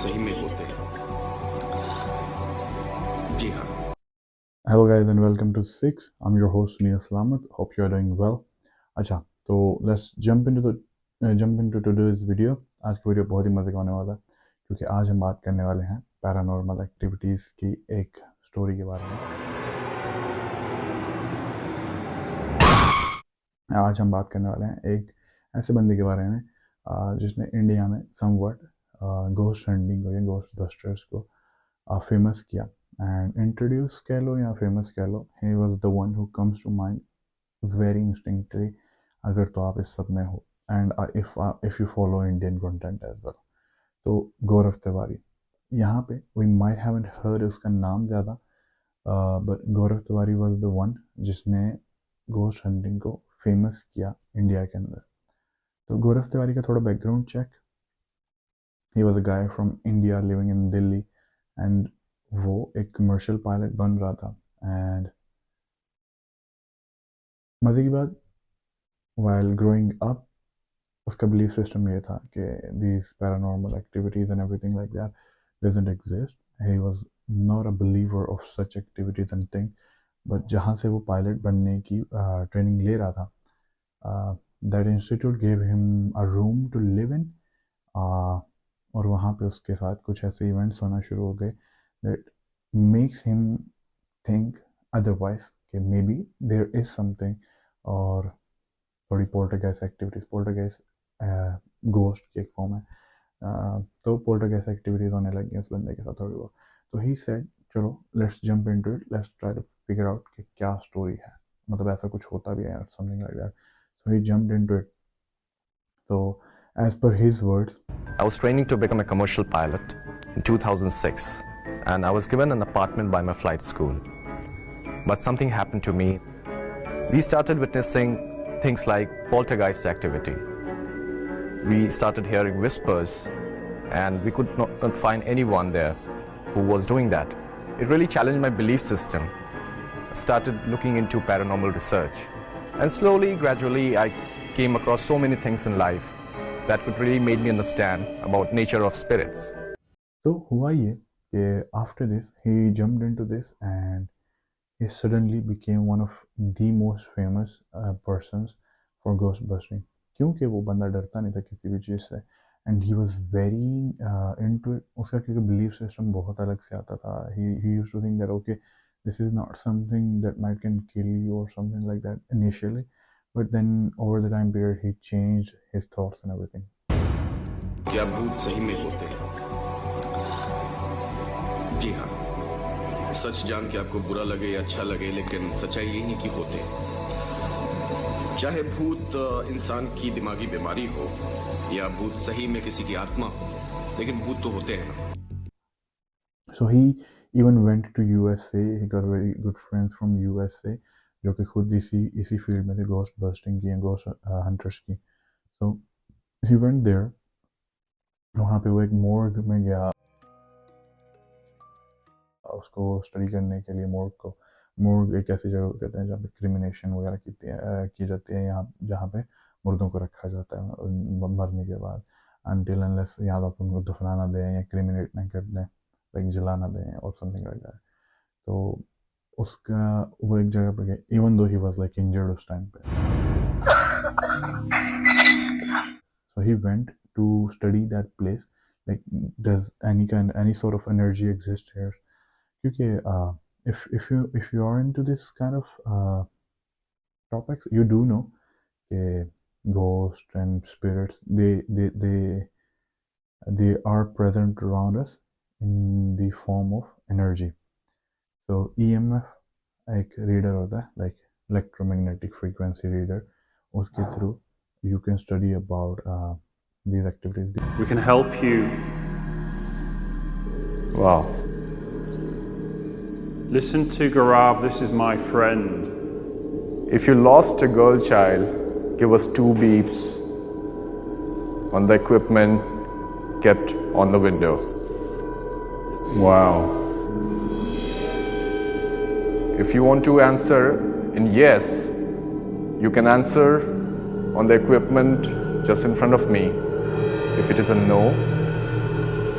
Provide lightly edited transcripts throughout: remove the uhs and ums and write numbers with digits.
सही में होते हैं। जी हाँ। Hello guys and welcome to Six. I'm your host Suneel Salamat. Hope you are doing well. अच्छा, तो let's jump into today's video. आज की वीडियो बहुत ही मजे का होने वाला है क्योंकि आज हम बात करने वाले हैं पैरानॉर्मल एक्टिविटीज़ की एक स्टोरी के बारे में। आज हम बात करने वाले हैं एक ऐसे बंदे के बारे में जिसने इंडिया में समवट घोस्ट हंटिंग को या घोस्ट बस्टर्स को फेमस किया एंड इंट्रोड्यूस कह लो या फेमस कह लो। He was the one who comes to mind very instinctively अगर तो आप इस सब में हो and if you follow Indian content as well. तो गौरव तिवारी यहाँ पे वी माइट हैवंट हर्ड उसका नाम ज़्यादा, but Gaurav Tiwari was the one जिसने घोस्ट हंटिंग को फेमस किया इंडिया के अंदर। तो गौरव तिवारी का थोड़ा background check. He was a guy from India living in Delhi and वो एक कमर्शियल पायलट बन रहा था। एंड मज़े की बात, वाइल ग्रोइंग अप उसका बिलीफ सिस्टम ये था कि these paranormal activities and everything like that doesn't exist. He was not a believer of such activities and thing, but जहाँ से वो पायलट बनने की ट्रेनिंग ले रहा था, that institute gave him a room to live in, और वहाँ पे उसके साथ कुछ ऐसे इवेंट्स होना शुरू हो गए that makes him think otherwise कि maybe there is something. और थोड़ी पोल्टरगैस एक्टिविटीज़, पोल्टरगैस गोस्ट की एक फॉर्म है, तो पोल्टरगैस एक्टिविटीज़ होने लगी उस बंदे के साथ थोड़ी बहुत। तो ही सेड चलो let's jump into it, let's try to figure out कि क्या स्टोरी है, मतलब ऐसा कुछ होता भी है something like that. So he jumped into it. तो as per his words, I was training to become a commercial pilot in 2006 and I was given an apartment by my flight school. But something happened to me. We started witnessing things like poltergeist activity. We started hearing whispers and we could not find anyone there who was doing that. It really challenged my belief system. I started looking into paranormal research and slowly, gradually I came across so many things in life that would really made me understand about nature of spirits. तो हुआ ये कि after this he jumped into this and he suddenly became one of the most famous persons for ghost busting, क्योंकि वो बंदा डरता नहीं था किसी भी चीज़ से and he was very into it. उसका क्योंकि belief system बहुत अलग से आता था. He used to think that okay, this is not something that might can kill you or something like that initially, but then over the time period he changed his thoughts and everything. क्या भूत सही में होते हैं? जी हाँ। सच जान के आपको बुरा लगे या अच्छा लगे, लेकिन सच्चाई यही कि होते हैं। चाहे भूत इंसान की दिमागी बीमारी हो या भूत सही में किसी की आत्मा हो, लेकिन भूत तो होते हैं ना। So he even went to USA. He got very good friends from USA जो कि खुद इसी फील्ड में थे, घोस्ट बस्टिंग की या घोस्ट हंटर्स की. So he went there. वहाँ पे वो एक मोर्ग में गया उसको स्टडी करने के लिए. मोर्ग एक ऐसी जगह कहते हैं जहाँ पे क्रिमिनेशन वगैरह की जाती है, यहाँ जहाँ पे मुर्दों को रखा जाता है मरने के बाद, अनटिल अनलेस यहाँ आप उनको दफना ना दें या क्रिमिनेट ना कर दें, लाइक जला ना दें और समथिंग लाइक दैट. तो उसका वो एक जगह पे गए, even though he was like injured उस टाइम पे. So he went to study that place, like does any sort of energy exist here, क्योंकि if you are into this kind of topics, you do know ghosts and spirits, they are present around us in the form of energy. So EMF एक reader होता है, like electromagnetic frequency reader, उसके through you can study about these activities. We can help you. Wow. Listen to Gaurav, this is my friend. If you lost a girl child, give us 2 beeps on the equipment kept on the window. Wow. If you want to answer in yes, you can answer on the equipment just in front of me. If it is a no,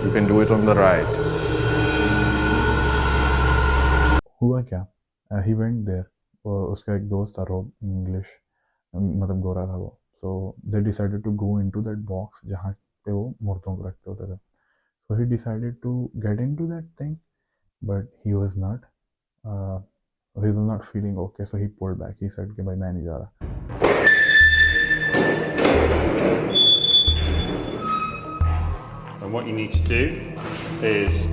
You can do it on the right. हुआ क्या? He went there. उसका एक दोस्त था रोब, English मतलब गोरा था वो. So they decided to go into that box जहाँ पे वो मुर्दों को रखते होते थे. So he decided to get into that thing, but he was not feeling okay. So he pulled back. He said कि भाई मैं नहीं जा रहा. And what you need to do is,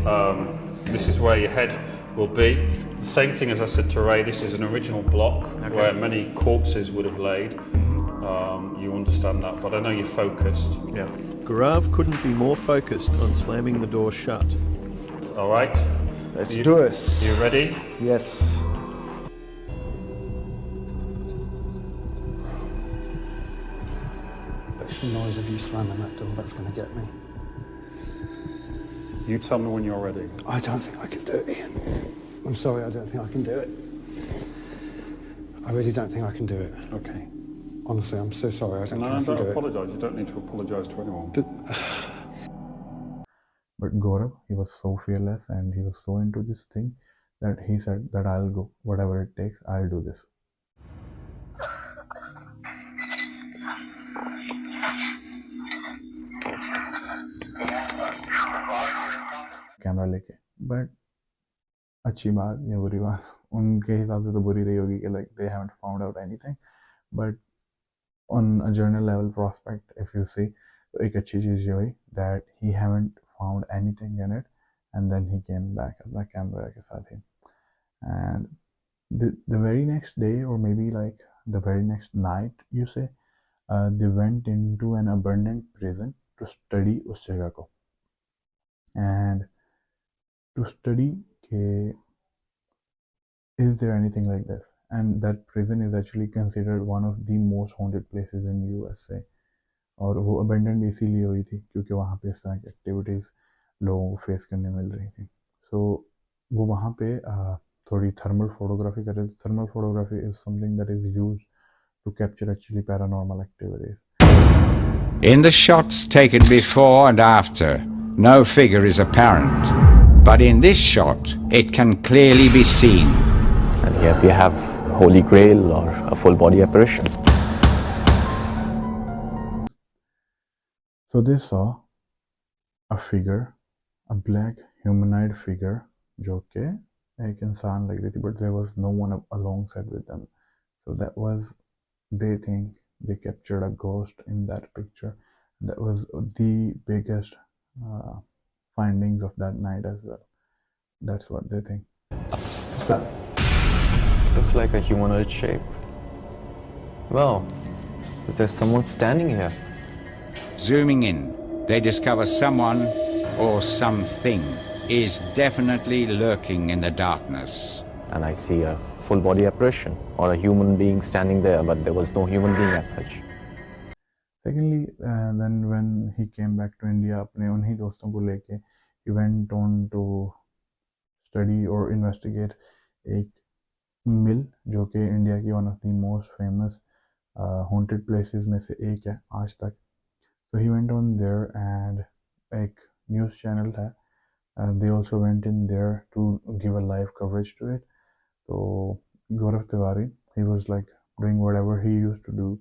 this is where your head will be. The same thing as I said to Ray, this is an original block where many corpses would have laid. You understand that, but I know you're focused. Yeah. Gaurav couldn't be more focused on slamming the door shut. All right? Let's do this. You ready? Yes. It's the noise of you slamming that door that's going to get me. You tell me when you're ready. I don't think I can do it, Ian. I'm sorry, I don't think I can do it. I really don't think I can do it. Okay. Honestly, I'm so sorry, I don't think I can don't do it. apologise. You don't need to apologise to anyone. But Gaurav, he was so fearless and he was so into this thing that he said that I'll go, whatever it takes, I'll do this. Camera लेके. But अच्छी बात या बुरी बात उनके हिसाब से तो बुरी रही होगी कि like they haven't found out anything, but on a general level prospect if you see, तो एक अच्छी चीज़ ये हुई that he haven't found anything in it and then he came back अपना कैमरा के साथ ही. And the very next day or maybe like the very next night you say, they went into an abandoned prison to study उस जगह को and to study is there anything like this, and that prison is actually considered one of the most haunted places in USA. और वो abandoned भी इसीलिए हुई थी क्योंकि वहाँ पे इस तरह की एक्टिविटीज़ लोगों को फेस करने मिल रही थी. सो वो वहाँ पे थोड़ी थर्मल फोटोग्राफी कर रहे थे. Thermal photography is something that is used to capture actually paranormal activities. In the shots taken before and after, no figure is apparent. But in this shot, it can clearly be seen. And here we have Holy Grail or a full body apparition. So they saw a figure, a black humanoid figure, जो कि एक इंसान लग रही थी, but there was no one alongside with them. So that was, they think they captured a ghost in that picture. That was the biggest findings of that night as well. That's what they think. What's that? Looks like a humanoid shape. Well, is there someone standing here? Zooming in, they discover someone or something is definitely lurking in the darkness. And I see a full body apparition or a human being standing there, but there was no human being as such. Secondly, then when he came back to India, अपने उन्हीं दोस्तों को लेके he went on to study or investigate एक मिल जो कि India की one of the most famous haunted places में से एक है आज तक. So he went on there and एक news channel है, they also went in there to give a live coverage to it. So Gaurav Tiwari, he was like doing whatever he used to do.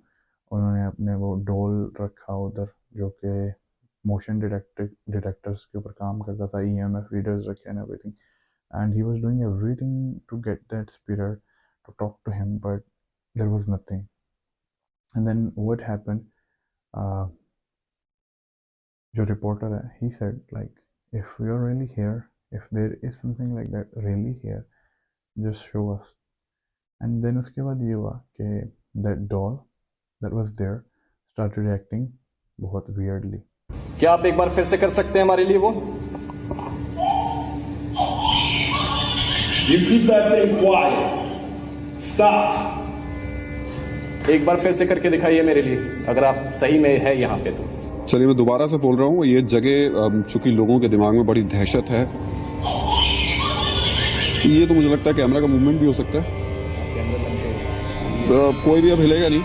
उन्होंने अपने वो डोल रखा उधर जो कि मोशन डिटेक्टर्स के ऊपर काम करता था, EMF readers रखे and everything, and he was doing everything to get that spirit to talk to him, but there was nothing. And then what happened, जो reporter है, he said like, if you're really here, if there is something like that really here, just show us. And then उसके बाद ये हुआ कि that doll that was there started reacting बहुत weirdly. क्या आप एक बार फिर से कर सकते हैं हमारे लिए वो? You keep that thing quiet. Stop. एक बार फिर से करके दिखाइए मेरे लिए, अगर आप सही में है यहाँ पे तो. चलिए मैं दोबारा से बोल रहा हूँ, ये जगह चूंकि लोगों के दिमाग में बड़ी दहशत है, ये तो मुझे लगता है कैमरा का मूवमेंट भी हो सकता है. कोई भी अब हिलेगा नहीं.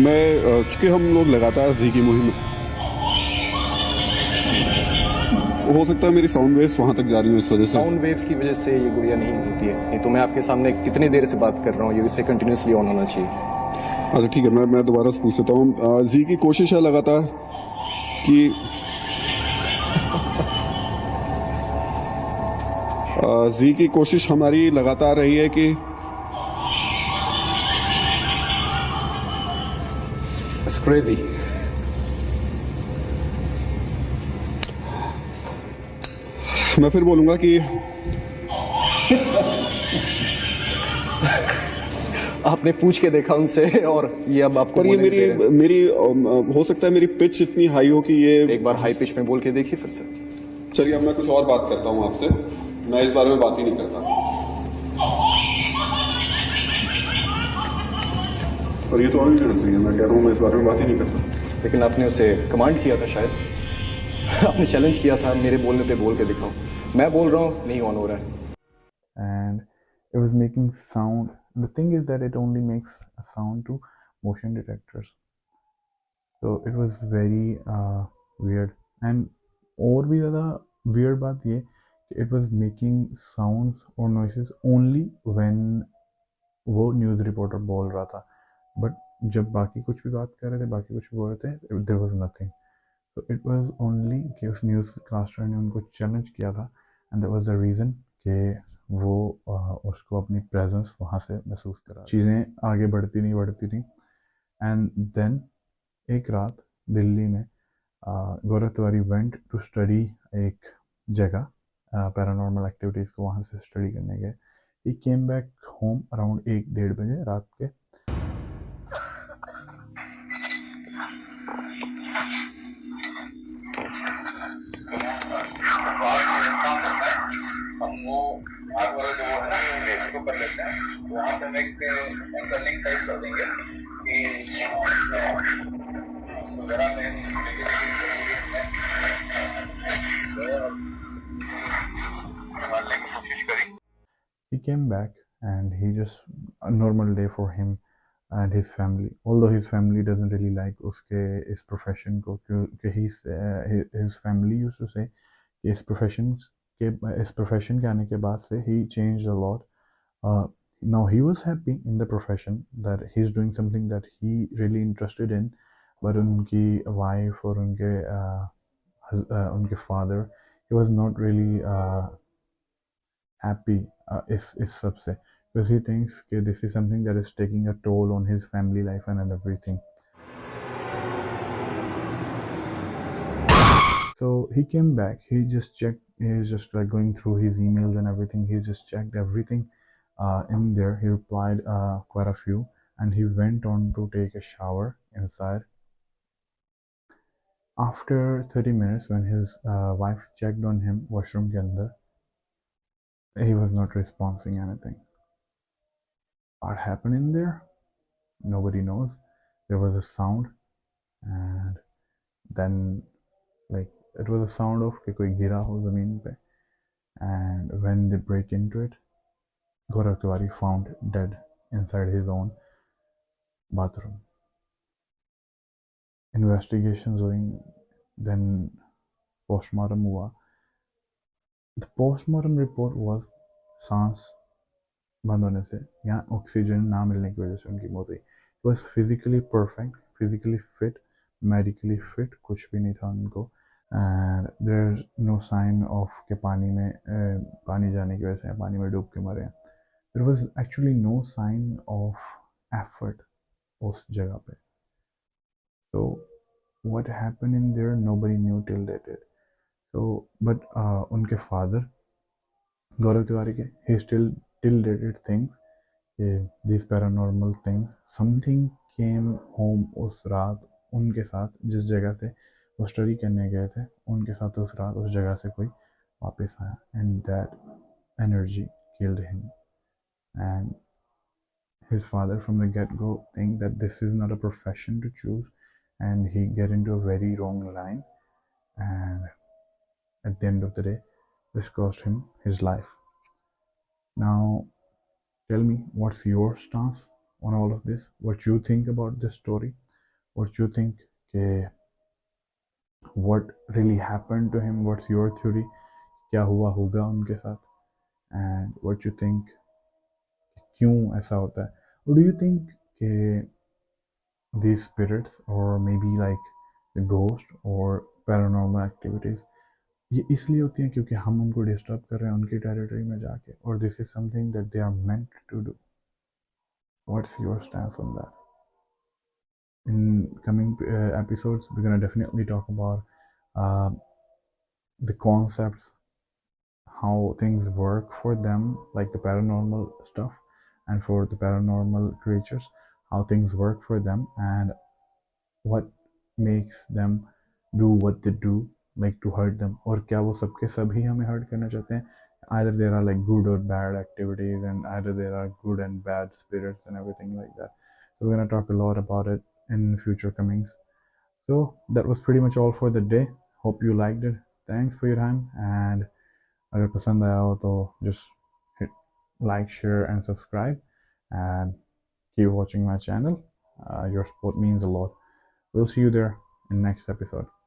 मैं चूंकि हम लोग लगातार जी की मुहिम हो सकता है मेरी साउंड वेव्स वहां तक जा रही हो इस वजह से। साउंड वेव्स की वजह से ये गुड़िया नहीं होती है। नहीं तो मैं आपके सामने कितनी देर से बात कर रहा हूँ, ये इसे कंटिन्यूसली ऑन होना चाहिए। अच्छा ठीक है, मैं दोबारा से पूछ लेता हूँ। जी की कोशिश है लगातार कि जी की कोशिश हमारी लगातार रही है कि It's crazy. मैं फिर बोलूंगा कि आपने पूछ के देखा उनसे और ये अब आपको पर ये बोलने दे रहे हैं। मेरी हो सकता है मेरी पिच इतनी हाई हो कि ये एक बार हाई पिच में बोल के देखिए फिर से। चलिए अब मैं कुछ और बात करता हूँ आपसे, मैं इस बारे में बात ही नहीं करता। पर ये तो अभी कहना चाहिए, मैं कह रहा हूँ मैं इस बारे में बात ही नहीं करता। लेकिन आपने उसे कमांड किया था शायद। आपने चैलेंज किया था मेरे बोलने पे बोल के दिखाओ। मैं बोल रहा हूँ नहीं ऑन हो रहा है। And it was making sound. The thing is that it only makes a sound to motion detectors. So it was very weird. And और भी ज़्यादा weird बात ये कि it was making sounds or noises only when वो news reporter बोल रहा था, बट जब बाकी कुछ भी बात कर रहे थे, बाकी कुछ भी बोल रहे थे, there was nothing. So it was only कि उस न्यूज़ कास्टर ने उनको चैलेंज किया था, and that was the reason कि वो उसको अपनी प्रेजेंस वहाँ से महसूस करा। चीज़ें आगे बढ़ती थी एंड देन एक रात दिल्ली में गौरव तिवारी वेंट टू स्टडी एक जगह, पैरानॉर्मल एक्टिविटीज़ को वहाँ से स्टडी करने गए। ही केम बैक होम अराउंड 1-1:30 बजे रात के। He came back and he just a normal day for him and his family. Although his family doesn't really like उसके इस profession को, क्योंकि his family used to say कि इस profession के आने के बाद से he changed a lot. Now he was happy in the profession that he's doing something that he really interested in, but उनकी wife और उनके father, he was not really happy is सब से, because he thinks that this is something that is taking a toll on his family life and everything. So he came back, he just checked, he's just like going through his emails and everything, he just checked everything in there. He replied quite a few, and he went on to take a shower inside. After 30 minutes, when his wife checked on him washroom के अंदर, he was not responding anything. What happened in there? Nobody knows. There was a sound, and then like it was a sound of कि कोई गिरा हो ज़मीन पे. And when they break into it, Gaurav Tiwari found dead inside his own bathroom. Investigations हुई, then postmortem हुआ. The postmortem report was सांस बंद होने से या ऑक्सीजन ना मिलने की वजह से उनकी मौत हुई. He was physically perfect, physically fit, medically fit, कुछ भी नहीं था उनको. And there's no sign of कि पानी जाने की वजह से पानी में डूब के मरे हैं. There was actually no sign of effort उस जगह पे. So what happened in there, nobody knew till they did. So but उनके father गौरव तिवारी के, he still till did things, these paranormal things. Something came home उस रात उनके साथ, जिस जगह से वो स्टडी करने गए थे, उनके साथ उस रात उस जगह से कोई वापस आया, and that energy killed him. And his father from the get-go think that this is not a profession to choose, and he get into a very wrong line, and at the end of the day this cost him his life. Now tell me, what's your stance on all of this? What you think about this story? What you think? what really happened to him, what's your theory, क्या हुआ होगा उनके साथ, and what you think, क्यों ऐसा होता है, or do you think कि these spirits or maybe like the ghost or paranormal activities ये इसलिए होती हैं क्योंकि हम उनको डिस्टर्ब कर रहे हैं उनकी टेरिटरी में जाके, और this is something that they are meant to do? What's your stance on that? In coming episodes, we're gonna definitely talk about uh, the concepts, how things work for them, like the paranormal stuff, and for the paranormal creatures, how things work for them, and what makes them do what they do, like to hurt them, और क्या वो सबके सभी हमें hurt करना चाहते हैं? Either there are like good or bad activities, and either there are good and bad spirits and everything like that. So we're gonna talk a lot about it in future comings. So that was pretty much all for the day. Hope you liked it. Thanks for your time, and अगर पसंद आया हो तो just hit like, share and subscribe, and keep watching my channel. Your support means a lot. We'll see you there in next episode.